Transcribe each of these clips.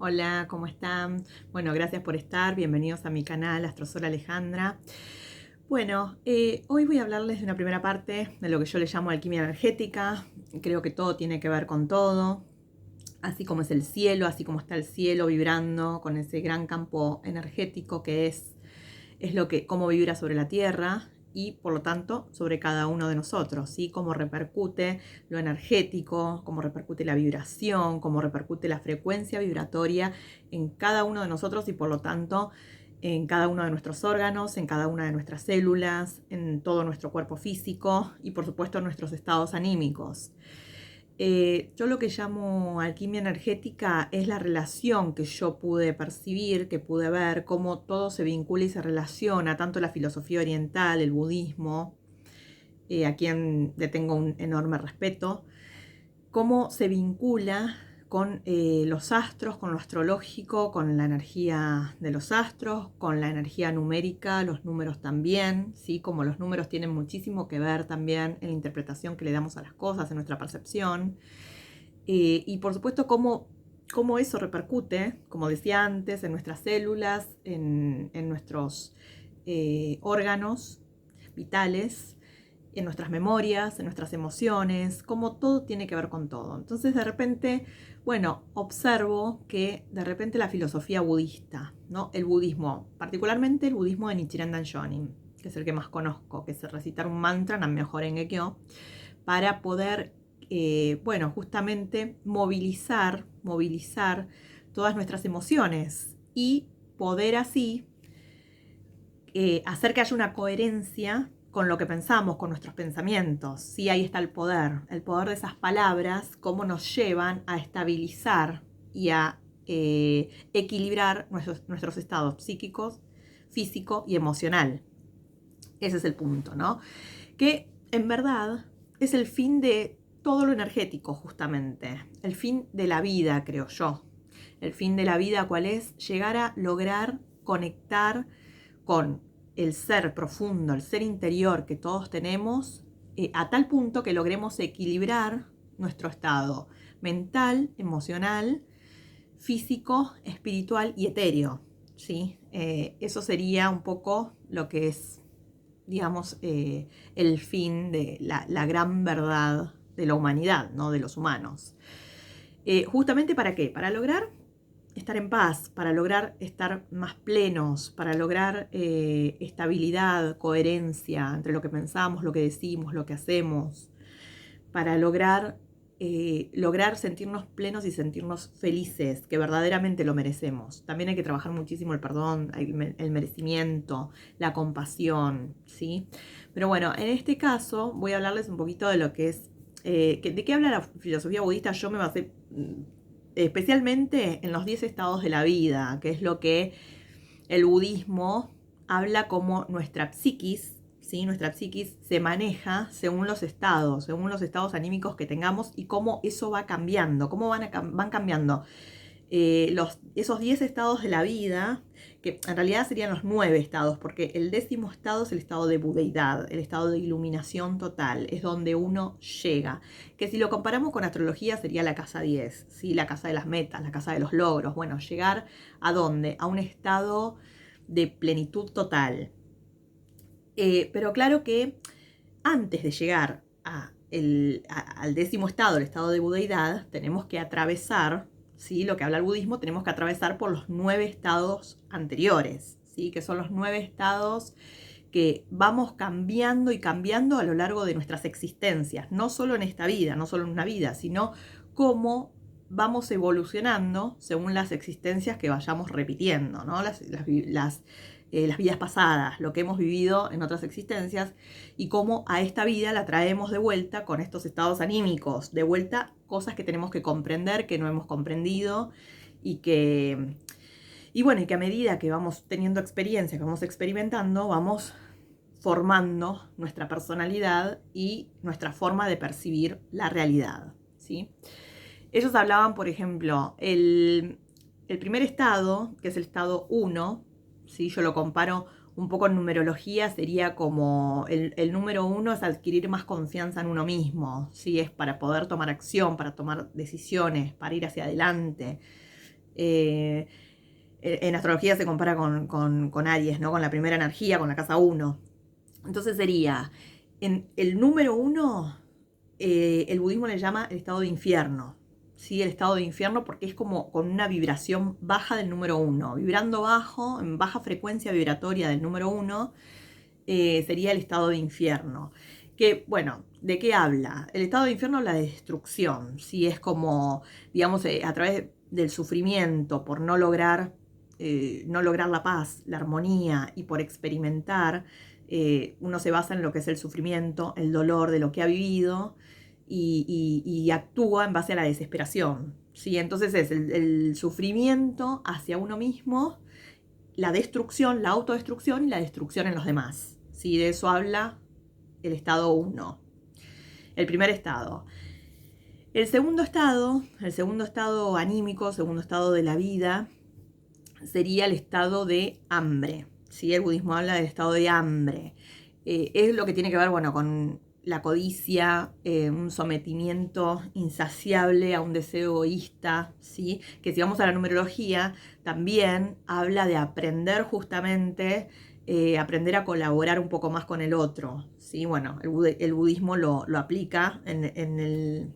Hola, ¿cómo están? Bueno, gracias por estar. Bienvenidos a mi canal Astrosol Alejandra. Bueno, hoy voy a hablarles de una primera parte de lo que yo le llamo alquimia energética. Creo que todo tiene que ver con todo, así como es el cielo, así como está el cielo vibrando con ese gran campo energético que es lo que, cómo vibra sobre la Tierra y por lo tanto sobre cada uno de nosotros, ¿sí? Cómo repercute lo energético, cómo repercute la vibración, cómo repercute la frecuencia vibratoria en cada uno de nosotros y por lo tanto en cada uno de nuestros órganos, en cada una de nuestras células, en todo nuestro cuerpo físico y por supuesto en nuestros estados anímicos. Yo lo que llamo alquimia energética es la relación que yo pude percibir, que pude ver, cómo todo se vincula y se relaciona, tanto la filosofía oriental, el budismo, a quien le tengo un enorme respeto, cómo se vincula con los astros, con lo astrológico, con la energía de los astros, con la energía numérica, los números también, ¿sí? Como los números tienen muchísimo que ver también en la interpretación que le damos a las cosas, en nuestra percepción. Y por supuesto, cómo eso repercute, como decía antes, en nuestras células, en nuestros órganos vitales, en nuestras memorias, en nuestras emociones, cómo todo tiene que ver con todo. Entonces, de repente, bueno, observo que de repente la filosofía budista, ¿no? El budismo, particularmente el budismo de Nichiren Daishonin, que es el que más conozco, que es recitar un mantra, Nam-myoho Renge-kyo, para poder, bueno, justamente movilizar todas nuestras emociones y poder así hacer que haya una coherencia con lo que pensamos, con nuestros pensamientos. Sí, ahí está el poder de esas palabras, cómo nos llevan a estabilizar y a equilibrar nuestros estados psíquicos, físico y emocional. Ese es el punto, ¿no? Que en verdad es el fin de todo lo energético, justamente. El fin de la vida, creo yo. El fin de la vida, ¿cuál es? Llegar a lograr conectar con el ser profundo, el ser interior que todos tenemos, a tal punto que logremos equilibrar nuestro estado mental, emocional, físico, espiritual y etéreo, ¿sí? Eso sería un poco lo que es, digamos, el fin de la gran verdad de la humanidad, ¿no? De los humanos. ¿Justamente para qué? Para lograr estar en paz, para lograr estar más plenos, para lograr estabilidad, coherencia entre lo que pensamos, lo que decimos, lo que hacemos, para lograr sentirnos plenos y sentirnos felices, que verdaderamente lo merecemos. También hay que trabajar muchísimo el perdón, el merecimiento, la compasión, ¿sí? Pero bueno, en este caso voy a hablarles un poquito de lo que es, ¿de qué habla la filosofía budista? Yo me basé especialmente en los 10 estados de la vida, que es lo que el budismo habla como nuestra psiquis, ¿sí? Nuestra psiquis se maneja según los estados anímicos que tengamos y cómo eso va cambiando, cómo van cambiando esos 10 estados de la vida, que en realidad serían los 9 estados, porque el 10º estado es el estado de budeidad, el estado de iluminación total, es donde uno llega, que si lo comparamos con astrología sería la casa 10, ¿sí? La casa de las metas, la casa de los logros, bueno, llegar a dónde, a un estado de plenitud total. Pero claro que antes de llegar al 10º estado, el estado de budeidad, tenemos que atravesar, ¿sí? Lo que habla el budismo, tenemos que atravesar por los 9 estados anteriores, ¿sí? Que son los 9 estados que vamos cambiando y cambiando a lo largo de nuestras existencias, no solo en esta vida, no solo en una vida, sino cómo vamos evolucionando según las existencias que vayamos repitiendo, ¿no? Las vidas pasadas, lo que hemos vivido en otras existencias y cómo a esta vida la traemos de vuelta con estos estados anímicos, de vuelta cosas que tenemos que comprender, que no hemos comprendido y bueno, y que a medida que vamos teniendo experiencia, que vamos experimentando, vamos formando nuestra personalidad y nuestra forma de percibir la realidad, ¿sí? Ellos hablaban, por ejemplo, el primer estado, que es el estado 1, ¿sí? Yo lo comparo un poco en numerología, sería como el número 1 es adquirir más confianza en uno mismo, ¿sí? Es para poder tomar acción, para tomar decisiones, para ir hacia adelante. En astrología se compara con Aries, ¿no? Con la primera energía, con la casa 1. Entonces sería, en el número 1, el budismo le llama el estado de infierno. ¿Sí? El estado de infierno porque es como con una vibración baja del número 1. Vibrando bajo, en baja frecuencia vibratoria del número 1, sería el estado de infierno. Que, bueno, ¿de qué habla? El estado de infierno habla de destrucción. ¿Sí? Es como, digamos, a través del sufrimiento por no lograr la paz, la armonía y por experimentar, uno se basa en lo que es el sufrimiento, el dolor de lo que ha vivido y actúa en base a la desesperación. ¿Sí? Entonces es el sufrimiento hacia uno mismo, la destrucción, la autodestrucción y la destrucción en los demás. ¿Sí? De eso habla el estado 1. El primer estado. El segundo estado anímico, segundo estado de la vida, sería el estado de hambre. ¿Sí? El budismo habla del estado de hambre. Es lo que tiene que ver, bueno, con la codicia, un sometimiento insaciable a un deseo egoísta, ¿sí? Que si vamos a la numerología, también habla de aprender justamente, aprender a colaborar un poco más con el otro, ¿sí? Bueno, el budismo lo aplica en el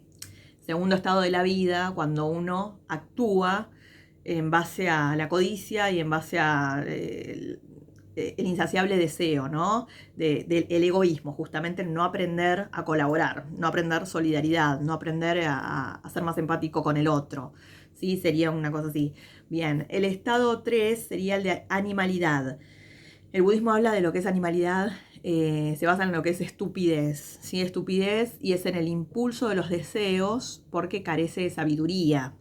segundo estado de la vida, cuando uno actúa en base a la codicia y en base a el insaciable deseo, ¿no? Del egoísmo, justamente no aprender a colaborar, no aprender solidaridad, no aprender a ser más empático con el otro, ¿sí? Sería una cosa así. Bien, el estado 3 sería el de animalidad. El budismo habla de lo que es animalidad, se basa en lo que es estupidez, ¿sí? Estupidez, y es en el impulso de los deseos porque carece de sabiduría.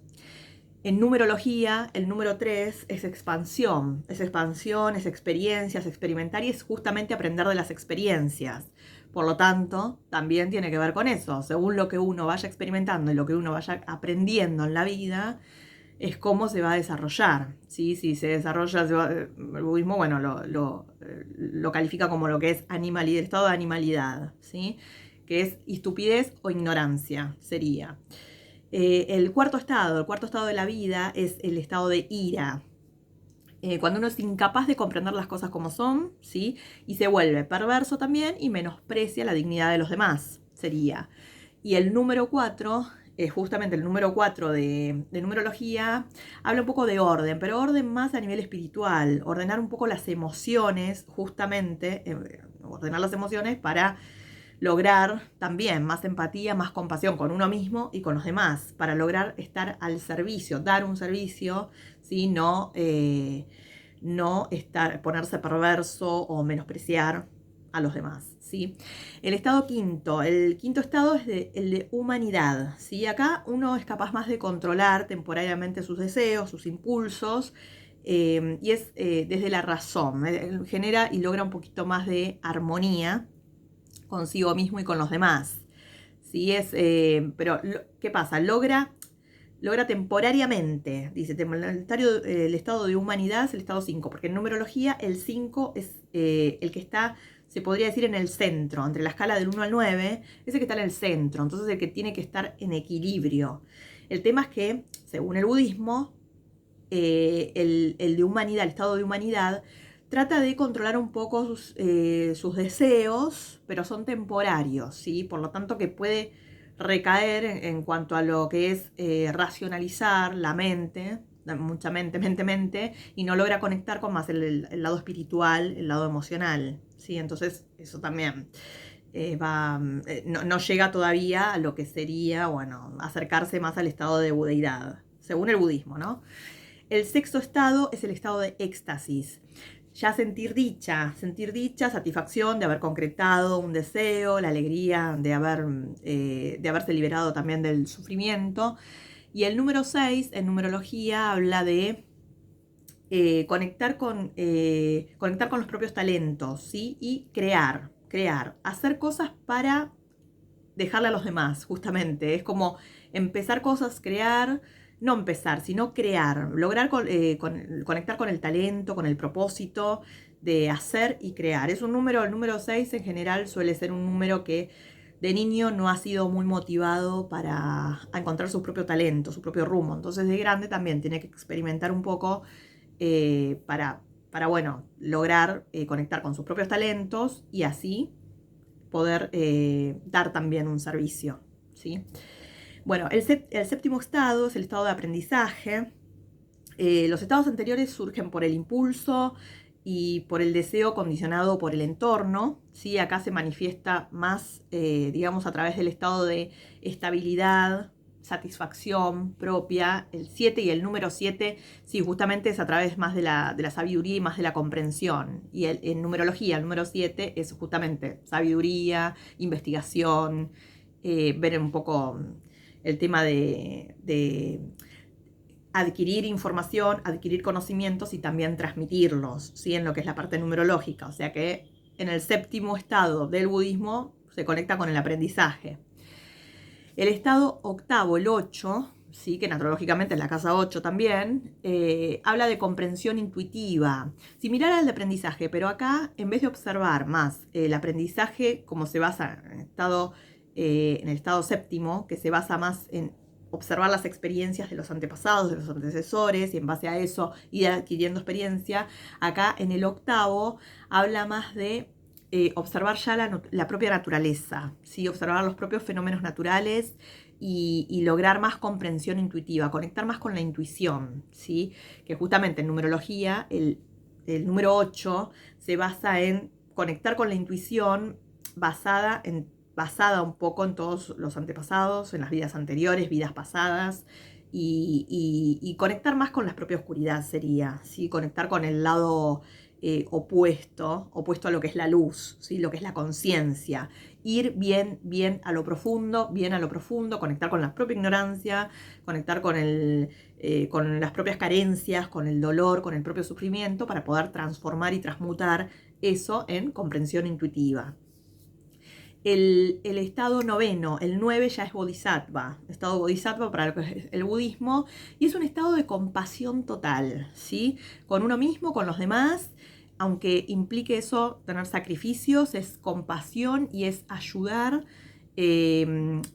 En numerología, el número 3 es expansión, es experiencias, experimentar, y es justamente aprender de las experiencias. Por lo tanto, también tiene que ver con eso. Según lo que uno vaya experimentando y lo que uno vaya aprendiendo en la vida, es cómo se va a desarrollar. ¿Sí? Si se desarrolla, el budismo, bueno, lo califica como lo que es animalidad, el estado de animalidad, ¿sí? Que es estupidez o ignorancia, sería. El cuarto estado de la vida es el estado de ira. Cuando uno es incapaz de comprender las cosas como son, ¿sí? Y se vuelve perverso también y menosprecia la dignidad de los demás, sería. Y el número 4, justamente el número 4 de numerología, habla un poco de orden, pero orden más a nivel espiritual, ordenar un poco las emociones, justamente, ordenar las emociones para lograr también más empatía, más compasión con uno mismo y con los demás, para lograr estar al servicio, dar un servicio, ¿sí? No ponerse perverso o menospreciar a los demás, ¿sí? El quinto estado es el de humanidad, ¿sí? Acá uno es capaz más de controlar temporariamente sus deseos, sus impulsos, y es desde la razón, genera y logra un poquito más de armonía consigo mismo y con los demás. ¿Sí? Pero, ¿qué pasa? Logra temporariamente, dice, el estado de humanidad es el estado 5, porque en numerología el 5 es el que está, se podría decir, en el centro, entre la escala del 1 al 9, es el que está en el centro, entonces el que tiene que estar en equilibrio. El tema es que, según el budismo, el de humanidad, el estado de humanidad, trata de controlar un poco sus deseos, pero son temporarios, ¿sí? Por lo tanto que puede recaer en cuanto a lo que es racionalizar la mente, mucha mente, y no logra conectar con más el lado espiritual, el lado emocional, ¿sí? Entonces eso también no llega todavía a lo que sería, bueno, acercarse más al estado de budeidad, según el budismo, ¿no? El sexto estado es el estado de éxtasis. Ya sentir dicha, satisfacción de haber concretado un deseo, la alegría de haberse liberado también del sufrimiento. Y el número 6, en numerología, habla de conectar con los propios talentos, ¿sí? Y crear, hacer cosas para dejarle a los demás, justamente. Es como empezar cosas, crear, no empezar, sino crear, lograr conectar con el talento, con el propósito de hacer y crear. Es un número, el número 6 en general suele ser un número que de niño no ha sido muy motivado para encontrar su propio talento, su propio rumbo. Entonces de grande también tiene que experimentar un poco para bueno, lograr conectar con sus propios talentos y así poder dar también un servicio, ¿sí? Bueno, el séptimo estado es el estado de aprendizaje. Los estados anteriores surgen por el impulso y por el deseo condicionado por el entorno, ¿sí? Acá se manifiesta más, digamos, a través del estado de estabilidad, satisfacción propia. El 7 y el número 7, sí, justamente es a través más de la sabiduría y más de la comprensión. Y en numerología, el número 7 es justamente sabiduría, investigación, ver un poco el tema de adquirir información, adquirir conocimientos y también transmitirlos, ¿sí? En lo que es la parte numerológica. O sea que en el séptimo estado del budismo se conecta con el aprendizaje. El estado octavo, el 8, ¿sí? Que naturológicamente es la casa 8 también, habla de comprensión intuitiva, similar al de aprendizaje, pero acá en vez de observar más el aprendizaje como se basa en el estado séptimo, que se basa más en observar las experiencias de los antepasados, de los antecesores, y en base a eso ir adquiriendo experiencia. Acá en el octavo habla más de observar ya la propia naturaleza, ¿sí? Observar los propios fenómenos naturales y lograr más comprensión intuitiva, conectar más con la intuición, ¿sí? Que justamente en numerología el número 8 se basa en conectar con la intuición basada un poco en todos los antepasados, en las vidas anteriores, vidas pasadas, y conectar más con la propia oscuridad sería, ¿sí? Conectar con el lado opuesto a lo que es la luz, ¿sí? Lo que es la conciencia. Ir bien a lo profundo, conectar con la propia ignorancia, conectar con las propias carencias, con el dolor, con el propio sufrimiento, para poder transformar y transmutar eso en comprensión intuitiva. El estado noveno, el 9 ya es bodhisattva, estado bodhisattva para lo que es el budismo, y es un estado de compasión total, ¿sí? Con uno mismo, con los demás, aunque implique eso tener sacrificios, es compasión y es ayudar,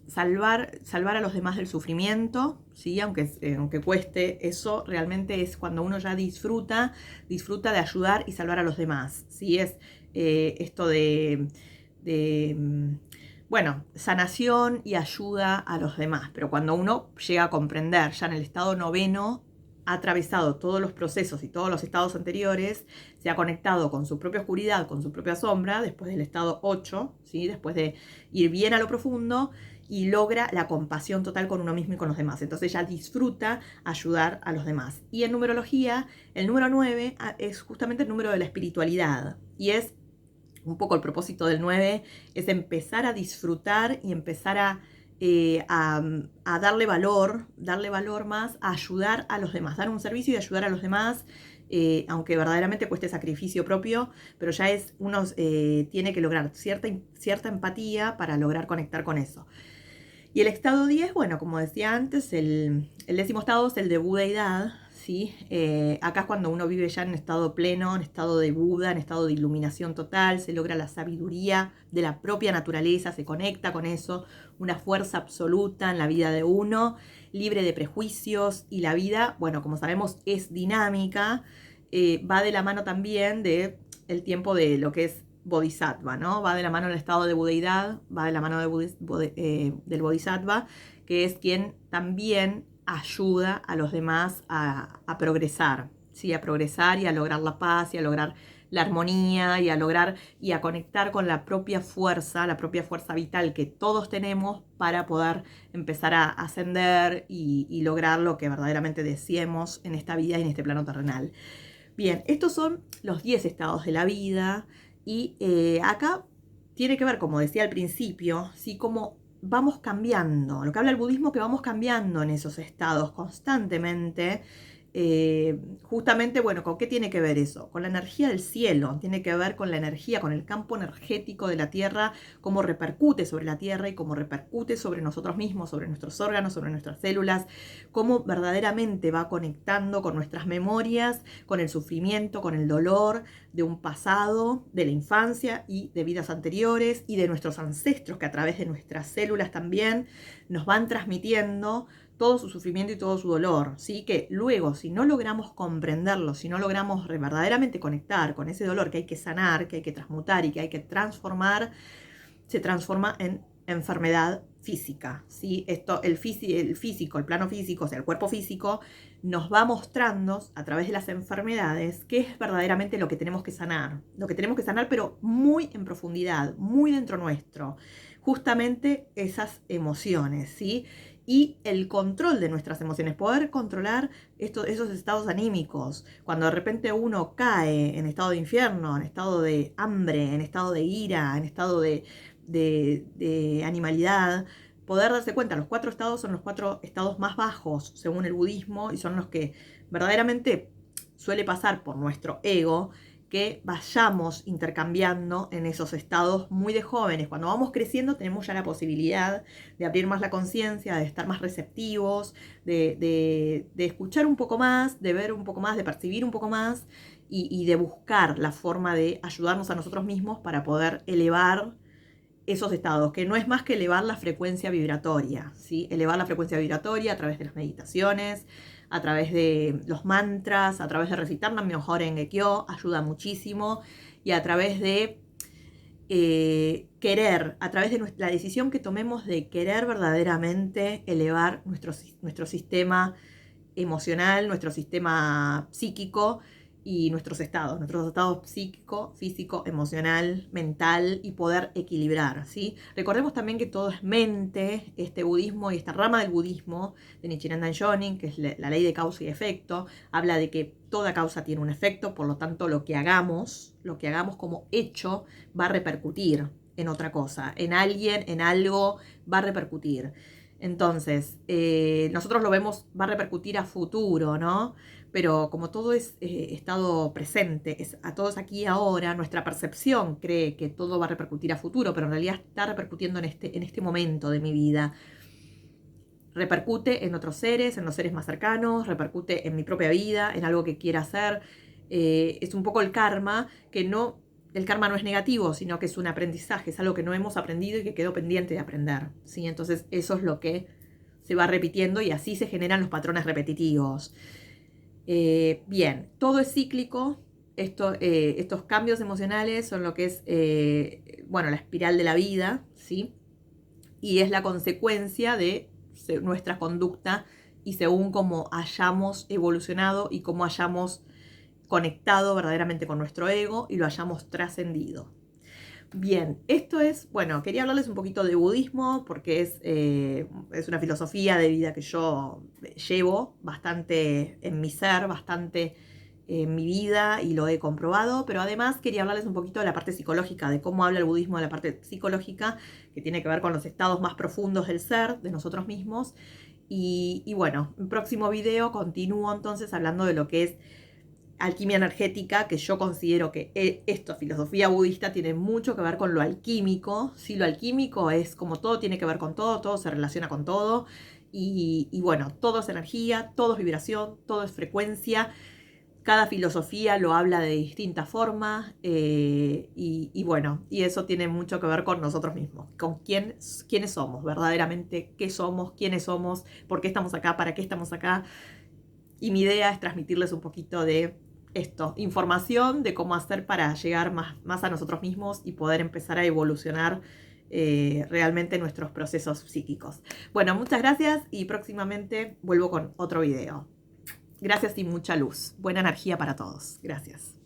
salvar a los demás del sufrimiento, ¿sí? Aunque cueste, eso realmente es cuando uno ya disfruta de ayudar y salvar a los demás, ¿sí? Es esto de bueno, sanación y ayuda a los demás. Pero cuando uno llega a comprender, ya en el estado noveno, ha atravesado todos los procesos y todos los estados anteriores, se ha conectado con su propia oscuridad, con su propia sombra, después del estado 8, ¿sí? Después de ir bien a lo profundo, y logra la compasión total con uno mismo y con los demás. Entonces ya disfruta ayudar a los demás. Y en numerología, el número 9 es justamente el número de la espiritualidad, y es un poco el propósito del 9 es empezar a disfrutar y empezar a darle valor más, a ayudar a los demás, dar un servicio y ayudar a los demás, aunque verdaderamente cueste sacrificio propio, pero ya uno tiene que lograr cierta empatía para lograr conectar con eso. Y el estado 10, bueno, como decía antes, el 10º estado es el de budeidad, ¿sí? Acá es cuando uno vive ya en estado pleno, en estado de Buda, en estado de iluminación total, se logra la sabiduría de la propia naturaleza, se conecta con eso, una fuerza absoluta en la vida de uno, libre de prejuicios, y la vida, bueno, como sabemos, es dinámica, va de la mano también de el tiempo de lo que es bodhisattva, ¿no? Va de la mano del estado de budeidad, va de la mano del bodhisattva, que es quien también ayuda a los demás a progresar, ¿sí? A progresar y a lograr la paz y a lograr la armonía y a lograr y a conectar con la propia fuerza vital que todos tenemos para poder empezar a ascender y lograr lo que verdaderamente deseemos en esta vida y en este plano terrenal. Bien, estos son los 10 estados de la vida. Y acá tiene que ver, como decía al principio, ¿sí? Cómo vamos cambiando. Lo que habla el budismo, que vamos cambiando en esos estados constantemente. justamente, bueno, ¿con qué tiene que ver eso? Con la energía del cielo, tiene que ver con la energía, con el campo energético de la Tierra, cómo repercute sobre la Tierra y cómo repercute sobre nosotros mismos, sobre nuestros órganos, sobre nuestras células, cómo verdaderamente va conectando con nuestras memorias, con el sufrimiento, con el dolor de un pasado, de la infancia y de vidas anteriores y de nuestros ancestros que a través de nuestras células también nos van transmitiendo todo su sufrimiento y todo su dolor, ¿sí? Que luego, si no logramos comprenderlo, si no logramos verdaderamente conectar con ese dolor que hay que sanar, que hay que transmutar y que hay que transformar, se transforma en enfermedad física, ¿sí? Esto, el físico, el plano físico, o sea, el cuerpo físico, nos va mostrando a través de las enfermedades qué es verdaderamente lo que tenemos que sanar. Lo que tenemos que sanar, pero muy en profundidad, muy dentro nuestro. Justamente esas emociones, ¿sí? Y el control de nuestras emociones, poder controlar esos estados anímicos. Cuando de repente uno cae en estado de infierno, en estado de hambre, en estado de ira, en estado de animalidad, poder darse cuenta, los 4 estados son los 4 estados más bajos según el budismo y son los que verdaderamente suele pasar por nuestro ego, que vayamos intercambiando en esos estados muy de jóvenes. Cuando vamos creciendo tenemos ya la posibilidad de abrir más la conciencia, de estar más receptivos, de escuchar un poco más, de ver un poco más, de percibir un poco más y de buscar la forma de ayudarnos a nosotros mismos para poder elevar esos estados, que no es más que elevar la frecuencia vibratoria, ¿sí? Elevar la frecuencia vibratoria a través de las meditaciones, a través de los mantras, a través de recitar Nam-myoho Renge Kyo, ayuda muchísimo, y a través de querer, a través de la decisión que tomemos de querer verdaderamente elevar nuestro sistema emocional, nuestro sistema psíquico y nuestros estados psíquico, físico, emocional, mental y poder equilibrar, ¿sí? Recordemos también que todo es mente, este budismo y esta rama del budismo de Nichiren Daishonin, que es la ley de causa y efecto, habla de que toda causa tiene un efecto, por lo tanto lo que hagamos como hecho va a repercutir en otra cosa, en alguien, en algo, va a repercutir. Entonces, nosotros lo vemos, va a repercutir a futuro, ¿no? Pero como todo es estado presente, a todos aquí y ahora, nuestra percepción cree que todo va a repercutir a futuro, pero en realidad está repercutiendo en este momento de mi vida. Repercute en otros seres, en los seres más cercanos, repercute en mi propia vida, en algo que quiera hacer. Es un poco el karma, el karma no es negativo, sino que es un aprendizaje, es algo que no hemos aprendido y que quedó pendiente de aprender, ¿sí? Entonces eso es lo que se va repitiendo y así se generan los patrones repetitivos. Bien, todo es cíclico. Estos cambios emocionales son lo que es, la espiral de la vida, ¿sí? Y es la consecuencia de nuestra conducta y según cómo hayamos evolucionado y cómo hayamos conectado verdaderamente con nuestro ego y lo hayamos trascendido. Bien, esto es, quería hablarles un poquito de budismo porque es una filosofía de vida que yo llevo bastante en mi ser, bastante en mi vida y lo he comprobado, pero además quería hablarles un poquito de la parte psicológica, de cómo habla el budismo de la parte psicológica, que tiene que ver con los estados más profundos del ser, de nosotros mismos. Y bueno, en próximo video continúo entonces hablando de lo que es alquimia energética, que yo considero que filosofía budista tiene mucho que ver con lo alquímico. Sí, lo alquímico es como todo tiene que ver con todo, todo se relaciona con todo. Y todo es energía, todo es vibración, todo es frecuencia. Cada filosofía lo habla de distintas formas y eso tiene mucho que ver con nosotros mismos, con quiénes somos, verdaderamente qué somos, quiénes somos, por qué estamos acá, para qué estamos acá. Y mi idea es transmitirles un poquito de información de cómo hacer para llegar más a nosotros mismos y poder empezar a evolucionar realmente nuestros procesos psíquicos. Bueno, muchas gracias y próximamente vuelvo con otro video. Gracias y mucha luz. Buena energía para todos. Gracias.